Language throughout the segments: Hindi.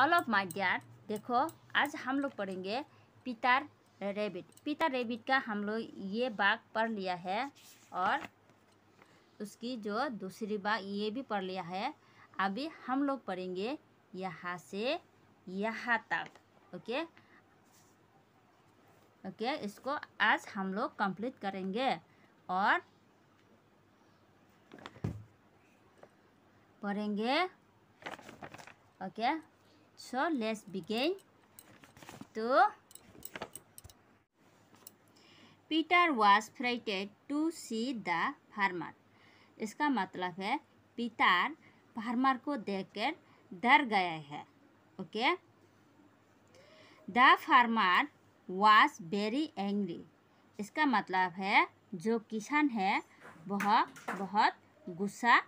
ऑल ऑफ माय डियर, देखो आज हम लोग पढ़ेंगे पीटर रैबिट। पीटर रैबिट का हम लोग ये बाग पढ़ लिया है और उसकी जो दूसरी बाग ये भी पढ़ लिया है। अभी हम लोग पढ़ेंगे यहाँ से यहाँ तक। ओके ओके, इसको आज हम लोग कंप्लीट करेंगे और पढ़ेंगे। Okay, so let's begin to Peter was frightened to see the farmer। इसका मतलब है पीटर फार्मर को देखकर डर गया है। Okay, the farmer was very angry। इसका मतलब है जो किसान है वह बहुत गुस्सा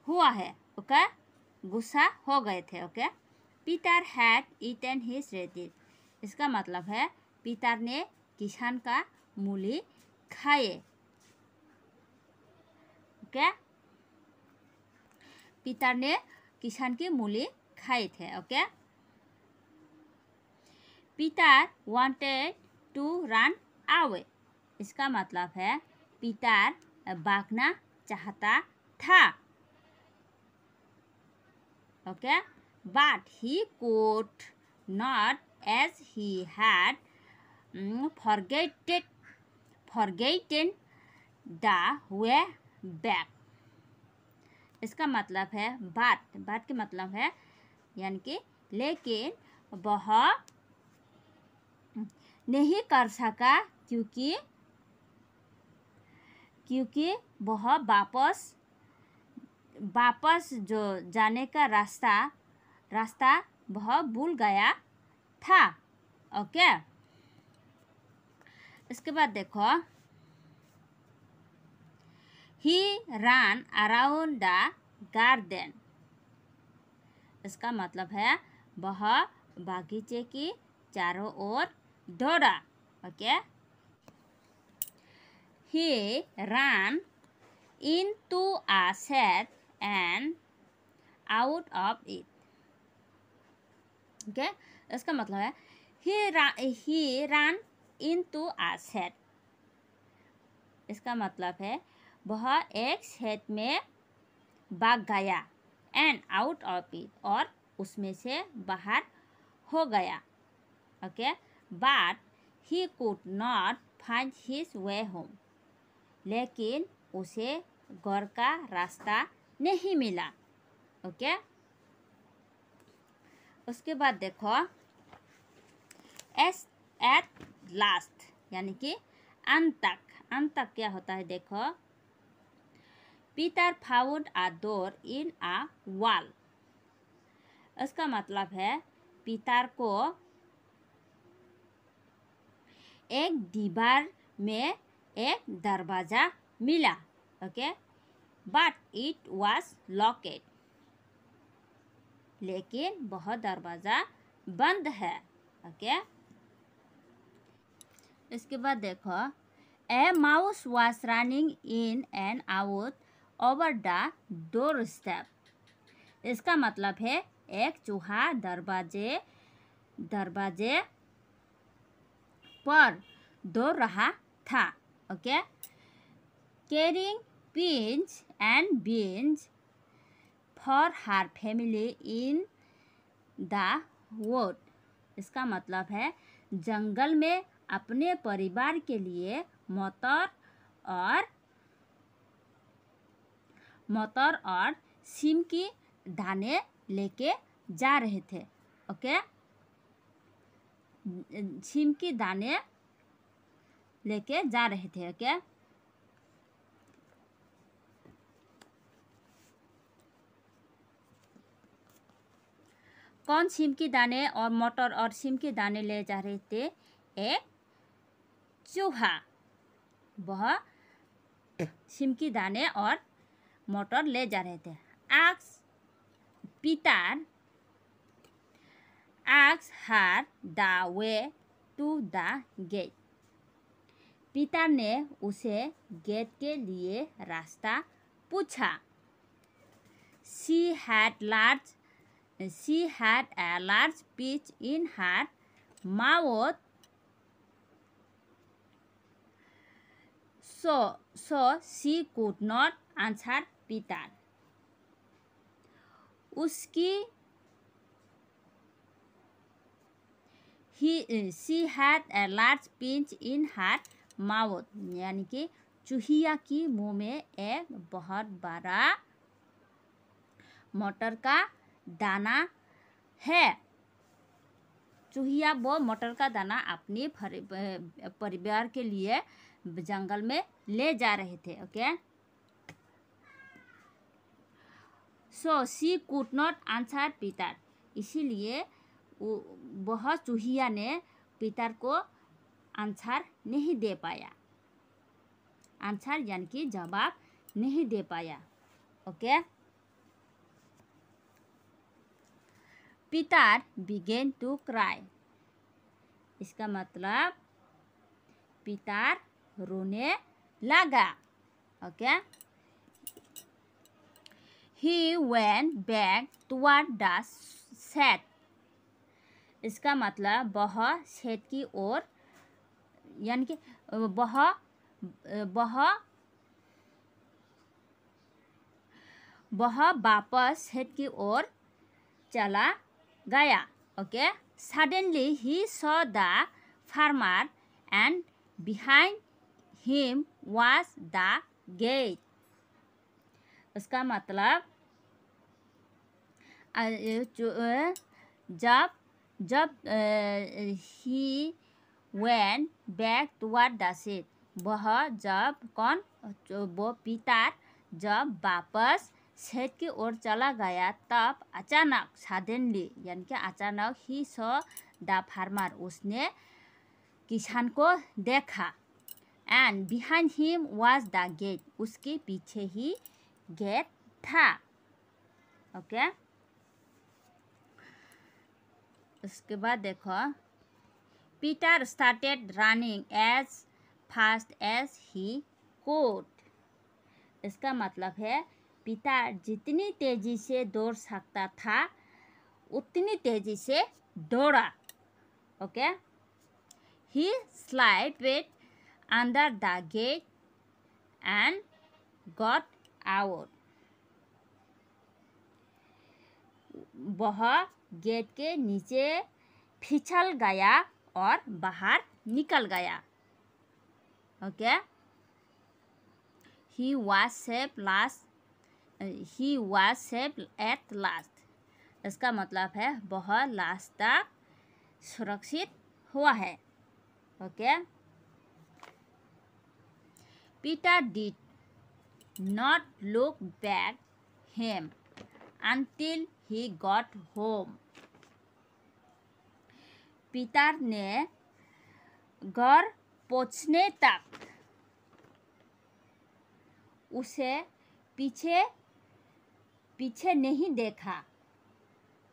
हुआ है। ओके, गुस्सा हो गए थे। Okay, Peter had eaten his radish. इसका मतलब है पीटर ने किसान का मूली खाए। ओके, पीटर ने किसान की मूली खाए थे। Okay, Peter wanted to run away. इसका मतलब है पीटर भागना चाहता था। Okay, but he could not as he had forgotten the way back। इसका मतलब है बाट के मतलब है यानी कि लेकिन वह नहीं कर सका क्योंकि वह वापस जो जाने का रास्ता वह भूल गया था। ओके, इसके बाद देखो ही ran around द गार्डन। इसका मतलब है वह बागीचे की चारों ओर दौड़ा। Okay, he ran into a shed and out of it। Okay, इसका मतलब है he ran into a shed। इसका मतलब है वह एक शेड में भाग गया and out of it, और उसमें से बाहर हो गया। Okay, but he could not find his way home। लेकिन उसे घर का रास्ता नहीं मिला। ओके, उसके बाद देखो एट लास्ट यानी कि अंत तक क्या होता है। देखो Peter found a door in a wall. इसका मतलब है पीटर को एक दीवार में एक दरवाजा मिला। Okay, but it was locked. लेकिन वह दरवाजा बंद है। ओके, इसके बाद देखो ए mouse was running in and out over the door step. इसका मतलब है एक चूहा दरवाजे पर दौड़ रहा था। Okay, carrying beans and beans for her family in the wood. इसका मतलब है जंगल में अपने परिवार के लिए मटर और सीम की दाने लेके जा रहे थे। ओके, सीम की दाने लेके जा रहे थे। ओके, कौन सीम की दाने और मटर और सीम के दाने ले जा रहे थे? एक चूहा, वह सीम की दाने और मटर ले जा रहे थे। Peter asked her the way to the gate। Peter ने उसे गेट के लिए रास्ता पूछा। she had a large peach in her mouth, so she could not answer Peter. She had a large pinch in her mouth, यानी कि चूहिया की मुंह में एक बहुत बड़ा मटर का दाना है। चूहिया वो मटर का दाना अपने परिवार के लिए जंगल में ले जा रहे थे। Okay, so she could not answer Peter, इसीलिए वह चूहिया ने पीटर को आंसर नहीं दे पाया। आंसर यानी कि जवाब नहीं दे पाया। Okay, Peter began to cry, इसका मतलब पीटर रोने लगा। Okay, he went back toward the shed, इसका मतलब वह शेड की ओर, यानी कि वह वापस शेड की ओर चला गया। Okay, suddenly he saw the farmer and behind him was the gate, उसका मतलब जब he went back toward the shed, वो पीटर जब वापस शेड की ओर चला गया, तब अचानक सडनली यानी कि अचानक ही सॉ द फार्मर, उसने किसान को देखा। And behind him was the gate, उसके पीछे ही गेट था। ओके, उसके बाद देखो, Peter started running as fast as he could, इसका मतलब है पीटर जितनी तेजी से दौड़ सकता था उतनी तेजी से दौड़ा। Okay, he slided under the gate and got out, वह गेट के नीचे फिसल गया और बाहर निकल गया। Okay, he was saved at last, इसका मतलब है वह लास्ट तक सुरक्षित हुआ है। Okay, Peter did not look back him until he got home, Peter ने घर पहुंचने तक उसे पीछे नहीं देखा।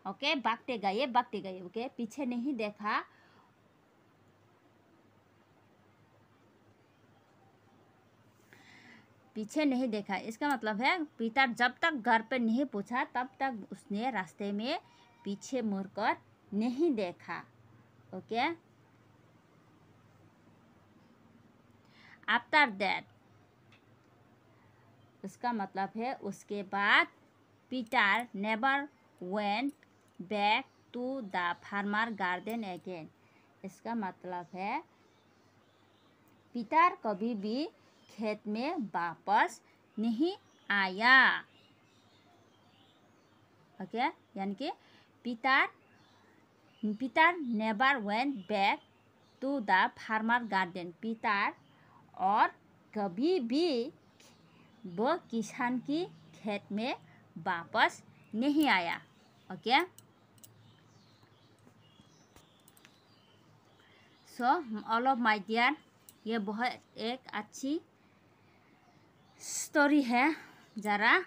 ओके, भागते गए। ओके, पीछे नहीं देखा। पीछे नहीं देखा, इसका मतलब है पीटर जब तक घर पे नहीं पहुंचा तब तक उसने रास्ते में पीछे मुड़कर नहीं देखा। ओके, आफ्टर दैट, उसका मतलब है उसके बाद Peter never went back to the farmer garden again, इसका मतलब है पीटर कभी भी खेत में वापस नहीं आया। ओके, यानी कि Peter never went back to the farmer garden, Peter और कभी भी वो किसान की खेत में वापस नहीं आया। Okay, so all of my dear, ये बहुत एक अच्छी स्टोरी है, ज़रा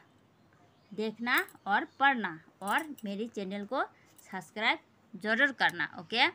देखना और पढ़ना और मेरी चैनल को सब्सक्राइब ज़रूर करना। ओके।